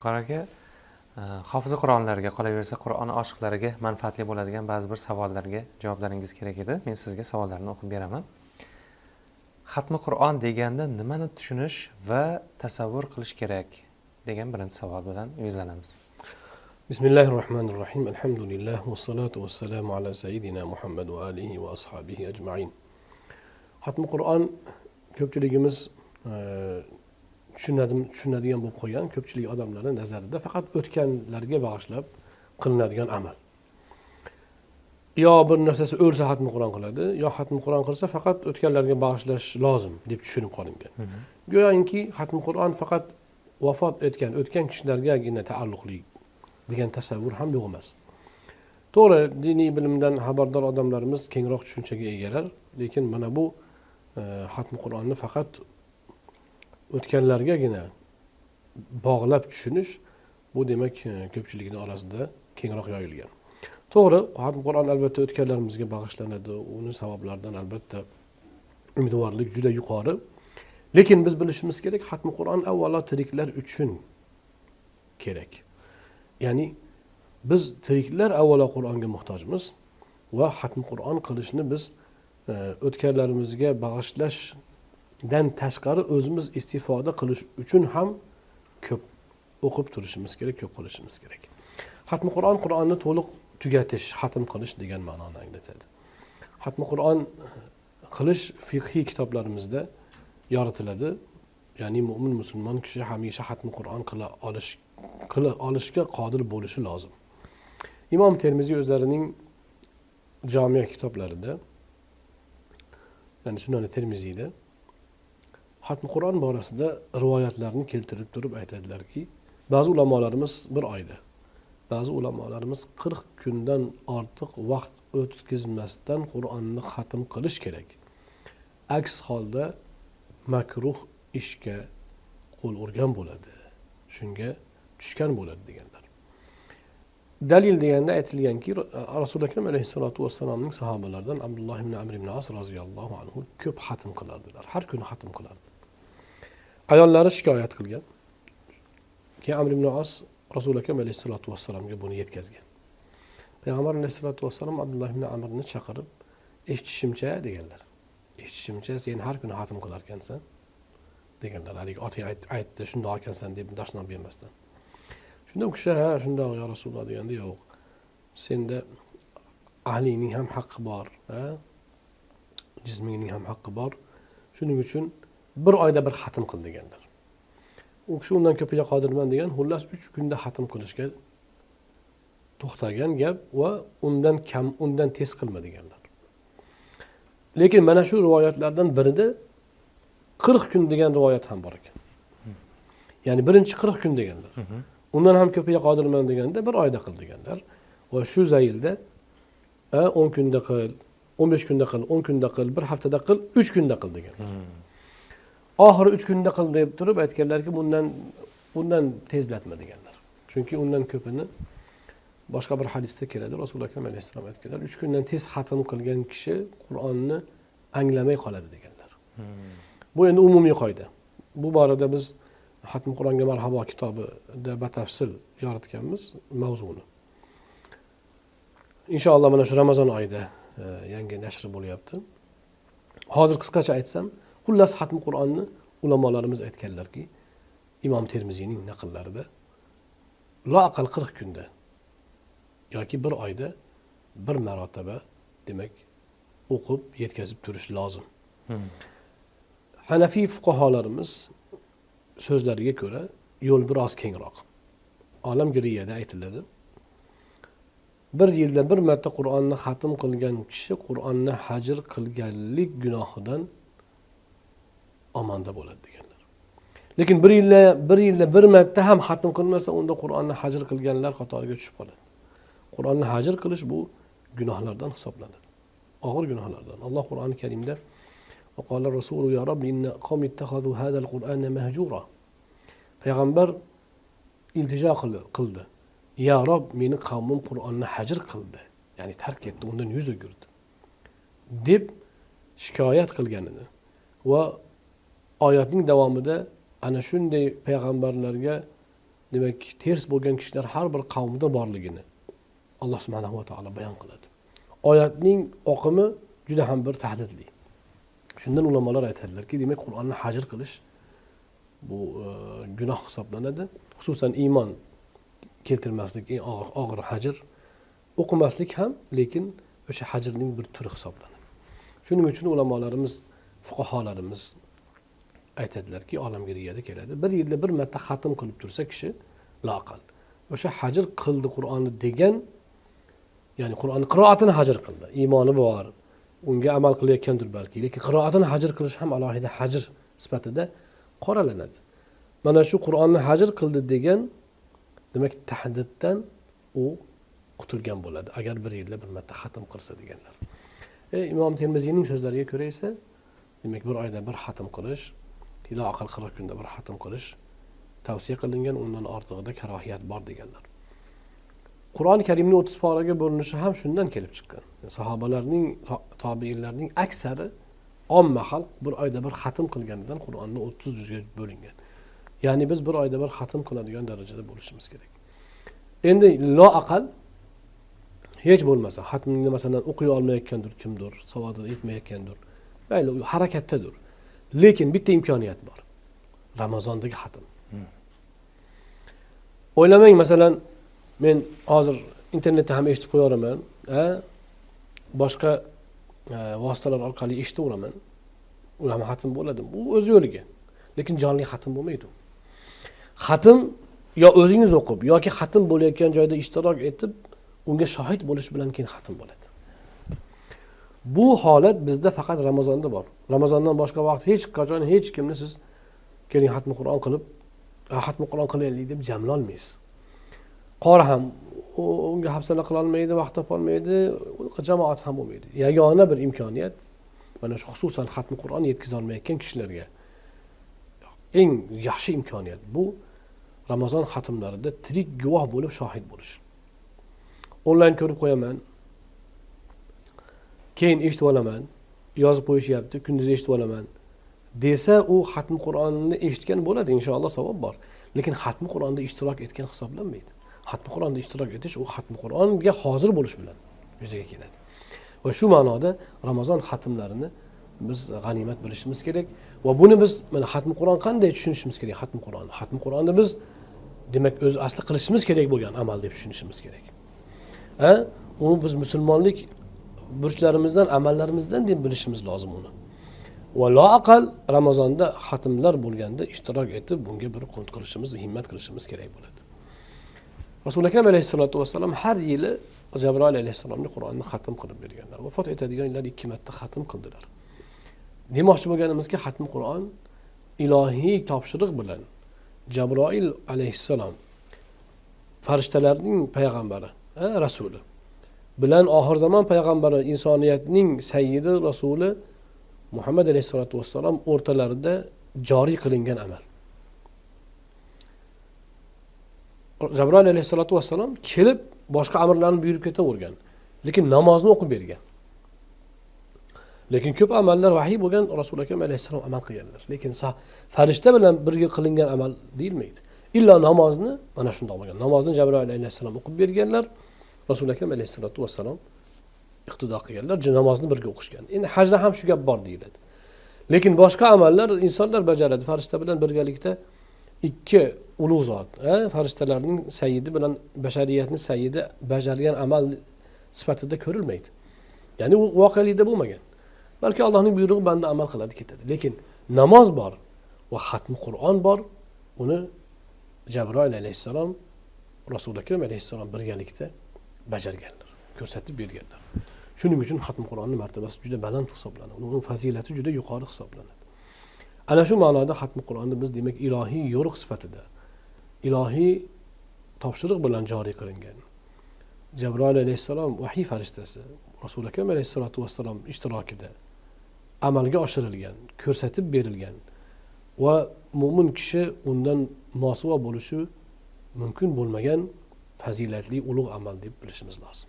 Qaraga hofiza Qur'onlarga, qolaversa Qur'on oshiqlariga manfaatli bo'ladigan ba'zi bir savollarga javoblaringiz kerak edi. Men sizga savollarni o'qib beraman. Xatmi Qur'on deganda nimani tushunish va tasavvur qilish kerak degan birinchi savol bilan yuzlanamiz. Bismillahirrahmanirrahim. Alhamdulillah va salatu vassalamu ala sayyidina Muhammad va alihi va ashabihi ajma'in. Xatmi Qur'on ko'pchiligimiz tushunadigan bo'lib qolgan, ko'pchilik odamlarning nazarida faqat o'tganlarga bag'ishlab qilinadigan amal. Yo bir narsasi o'lsa xatmi Qur'on qiladi, yo xatmi Qur'on qilsa faqat o'tganlarga bag'ishlash lozim deb tushunib qolingan. Go'yoki xatmi Qur'on faqat vafot etgan, o'tgan kishilargagina taalluqli degan tasavvur ham yo'q emas. To'g'ri, diniy bilimdan xabardor odamlarimiz kengroq tushunchaga egalar, lekin mana bu xatmi Qur'onni faqat o'tganlargagina bog'lab tushunish, bu demak ko'pchilikning orasida kengroq yoyilgan. To'g'ri, xatmi Qur'on albatta o'tganlarimizga bag'ishlanadi, uni savoblaridan albatta umidvorlik juda yuqori. Lekin biz bilishimiz kerak, xatmi Qur'on avvalo tiriklar uchun kerak. Ya'ni biz tiriklar avvalo Qur'onga muhtojmiz va xatmi Qur'on qilishni biz o'tganlarimizga bag'ishlashdan tashqari o'zimiz istifoda qilish uchun ham ko'p o'qib turishimiz kerak, ko'p qilishimiz kerak. Xatmi Qur'on Qur'onni to'liq tugatish, xatm qilish degan ma'noni anglatadi. Xatmi Qur'on qilish fiqhiy kitoblarimizda yoritiladi. Ya'ni mu'min musulmon kishi hamisha xatmi Qur'on qila olishga qodir bo'lishi lozim. Imom Termiziy o'zlarining jami' kitoblarida, ya'ni Sunan Termiziyda xatmi Qur'on borasida rivoyatlarni keltirib turib aytadilarki, ba'zi ulamolarimiz bir oyda, ba'zi ulamolarimiz 40 kundan ortiq vaqt o'tkazmasdan Qur'onni xatm qilish kerak. Aks holda makruh ishga qo'l urgan bo'ladi. Shunga tushgan bo'ladi deganlar. Dalil deganda aytilganki, Rasululloh akram alayhisolatu vassalomning sahobalaridan Abdulloh ibn Amr ibn As roziyallohu anhu ko'p xatm qilardilar. Har kuni xatm qilardi. Ayollari shikoyat qilgan. Keyin Amr ibn As Rasululloh akram alayhisolatu vassalomga buni yetkazgan. Payg'ambar alayhisolatu vassalom Abdulloh ibn Amrni chaqirib, "Eshitishimcha" deganlar. "Eshitishimcha, sen har kuni xatm qilar ekansan" deganlar. Hali otga aytdi, shundoq ekansan deb dashnom bermasdan. Shunda u kishi, "Ha, shundoq ya Rasululloh" deganda, "Yo'q. Senda ahlingning ham haqqi bor, ha? Jismingning ham haqqi bor. Shuning uchun bir oyda bir xatm qil" deganlar. U kishi undan ko'piga qodirman degan, xullas 3 kunda xatm qilishga to'xtagan gap va undan kam, undan tez qilma deganlar. Lekin mana shu rivoyatlardan birida 40 kun degan rivoyat ham bor ekan. Ya'ni birinchi 40 kun deganlar. Undan ham ko'piga qodirman deganda bir oyda qil deganlar. Va shu zaylda 10 kunda qil, 15 kunda qil, 10 kunda qil, bir haftada qil, 3 kunda qil deganlar. Oxiri 3 kunda qil deb turib aytganlarki, bundan tezlatma deganlar. Chunki undan ko'pini boshqa bir hadisda keladi. Rasululloh akram alayhisalom aytganlar, 3 kundan tez xatm qilgan kishi Qur'onni anglamay qoladi deganlar. Bu endi umumiy qoida. Bu borada biz Xatm Qur'onga marhabo kitobida batafsil yoritganmiz mavzuni. Inshaalloh mana shu Ramazon oyida yangi nashr bo'lyapti. Hozir qisqacha aytsam, xullas Xatm Qur'onni ulamolarimiz aytganlarki, Imom Termiziyning naqllarida loaqal 40 kunda yoki bir oyda bir marotaba demak o'qib yetkazib turish lozim. Hanafiy fuqaholarimiz so'zlariga ko'ra yo'l biroz kengroq. Olamgiriyada aytiladi. Bir yilda bir marta Qur'onni xatm qilgan kishi Qur'onni hajr qilganlik gunohidan omonda bo'ladi deganlar. Lekin bir yilda bir marta ham xatm qilmasa, unda Qur'onni hajr qilganlar qatoriga tushib qoladi. Qur'onni hajr qilish bu gunohlardan hisoblanadi. Og'ir gunohlardan. Alloh Qur'oni Karimda وقال الرسول يا رب إن قوم اتخذوا هذا القرآن مهجورا. Payg'ambar iltijo qildi. Ya Rob, meni qavmim Qur'onni hajr qildi. Ya'ni tark etdi, undan yuz o'girdi. deb shikoyat qilganini va oyatning davomida ana shunday payg'ambarlarga demak ters bo'lgan kishilar har bir qavmda borligini Alloh subhanahu va taolo bayon qiladi. Oyatning oqimi juda ham bir tahdidli. Shundan ulamolar aytadilarki, demak Qur'onni hajr qilish bu gunoh hisoblanadi. Xususan iymon keltirmaslik eng og'ir hajr. O'qimaslik ham, lekin o'sha hajrning bir turi hisoblanadi. Shuning uchun ulamolarimiz, fuqaholarimiz aytadilarki, olamgiriyada keladi. Bir yilda bir marta xatm qilib tursa kishi loaqal. O'sha hajr qildi Qur'onni degan, ya'ni Qur'onni qiroatini hajr qildi. Iymoni bor, unga amal qilayotgandir balki, lekin qiroatini hajr qilish ham alohida hajr sifatida qoralanadi. Mana shu Qur'onni hajr qildi degan, demak tahdiddan u qutulgan bo'ladi, agar bir yilda bir marta xatm qilsa deganlar. Imom Termiziyning so'zlariga ko'ra esa, demak bir oyda bir xatm qilish, ila aqal 40 kunda bir xatm qilish tavsiya qilingan, undan ortig'ida karohiyat bor deganlar. Qur'oni Karimning 30 paraga bo'linishi ham shundan kelib chiqqan. Sahobalarning, tobiinlarning aksari omma xalq bir oyda bir xatm qilganidan Qur'onni 30 juzga bo'lingan. Ya'ni biz bir oyda bir xatm qiladigan darajada bo'lishimiz kerak. Endi lo aqal hech bo'lmasa xatmni masalan o'qiy olmayotgandir kimdir, savodini yetmayotgandir, mayli u harakatdadir. Lekin bitta imkoniyat bor. Ramazondagi xatm. O'ylamang, masalan, men hozir internetda ham eshitib qo'yaraman, boshqa vositalar orqali eshitaveraman. Ular ham xatm bo'ladi. Bu o'z yo'liga. Lekin jonli xatm bo'lmaydi. Xatm yo o'zingiz o'qib yoki xatm bo'layotgan joyda ishtirok etib, unga shohid bo'lish bilan keyin xatm bo'ladi. Bu holat bizda faqat Ramazonda bor. Ramazondan boshqa vaqt hech qachon hech kimni siz keling xatm Qur'on qilib, xatm Qur'on qilaylik deb jamla olmaysiz. Qori ham unga hafsala qila olmaydi, vaqt topa olmaydi, jamoat ham bo'lmaydi. Yagona bir imkoniyat mana shu xususan xatm Qur'on yetkiza olmayotgan kishilarga eng yaxshi imkoniyat bu Ramazon xatmlarida tirik guvoh bo'lib shohid bo'lish. Onlayn ko'rib qo'yaman, keyin eshitib olaman, yozib qo'yishyapti, kunduz eshitib olaman desa, u xatm Qur'onni eshitgan bo'ladi, inshaalloh savob bor. Lekin xatm Qur'onda ishtirok etgan hisoblanmaydi. Xatm Qur'onda ishtirok etish u xatm Qur'onga hozir bo'lish bilan yuzaga keladi. Va shu ma'noda Ramazon xatmlarini biz g'animat bilishimiz kerak va buni biz mana xatm Qur'on qanday tushunishimiz kerak? Xatm Qur'onni biz demak o'z asli qilishimiz kerak bo'lgan amal deb tushunishimiz kerak. U biz musulmonlik burchlarimizdan, amallarimizdan deb bilishimiz lozim uni. Va loaqal Ramazonda xatmlar bo'lganda ishtirok etib, bunga bir qunt qilishimiz, himmat qilishimiz kerak bo'ladi. Rasul akram alayhissalatu vassalam har yili Jabroil alayhissalomni Qur'onni xatm qilib berganlar. Vafot etadiganlar 2 marta xatm qildilar. Demoqchi bo'lganimizki, xatm Qur'on ilohiy topshiriq bilan Jabroil alayhissalom farishtalarning payg'ambari, rasuli bilan oxir zamon payg'ambari, insoniyatning sayyidi rasuli Muhammad alayhissalatu vassalam o'rtalarida joriy qilingan amal. Jabroil alayhissalatu vassalam kelib boshqa amirlarni buyurib ketavergan, lekin namozni o'qib bergan. Lekin ko'p amallar vahiy bo'lgan, Rasul akram alayhissalom amal qilganlar. Lekin farishta bilan birga qilingan amal deyilmaydi. Illo namozni mana shunday bo'lgan. Namozni Jabroil alayhissalom o'qib berganlar, Rasul akram alayhissalatu vassalam iqtido qilganlar, namozni birga o'qishgan. Endi hajda ham shu gap bor deyiladi. Lekin boshqa amallar insonlar bajaradi. Farishta bilan birgalikda ikki ulug' zot, farishtalarning sayyidi bilan bashariyatning sayyidi bajargan amal sifatida ko'rilmaydi. Ya'ni u voqelikda bo'lmagan. Balki Allohning buyrug'i banda amal qiladi, ketadi. Lekin namoz bor va xatm Qur'on bor. Uni Jabroil alayhissalom, Rasul akram alayhissalom birgalikda bajarganlar, ko'rsatib berganlar. Shuning uchun xatm Qur'onning martabasi juda baland hisoblanadi. Uning fazilati juda yuqori hisoblanadi. Ana shu ma'noda xatm Qur'onni biz demak ilohiy yo'riq sifatida, ilohiy topshiriq bilan joriy qilingan. Jabroil alayhissalom vahiy farishtasi, Rasul akram alayhissalatu vassalom ishtirokida amalga oshirilgan, ko'rsatib berilgan va mu'min kishi undan mosuvo bo'lishi mumkin bo'lmagan fazilatli ulug' amal deb bilishimiz lozim.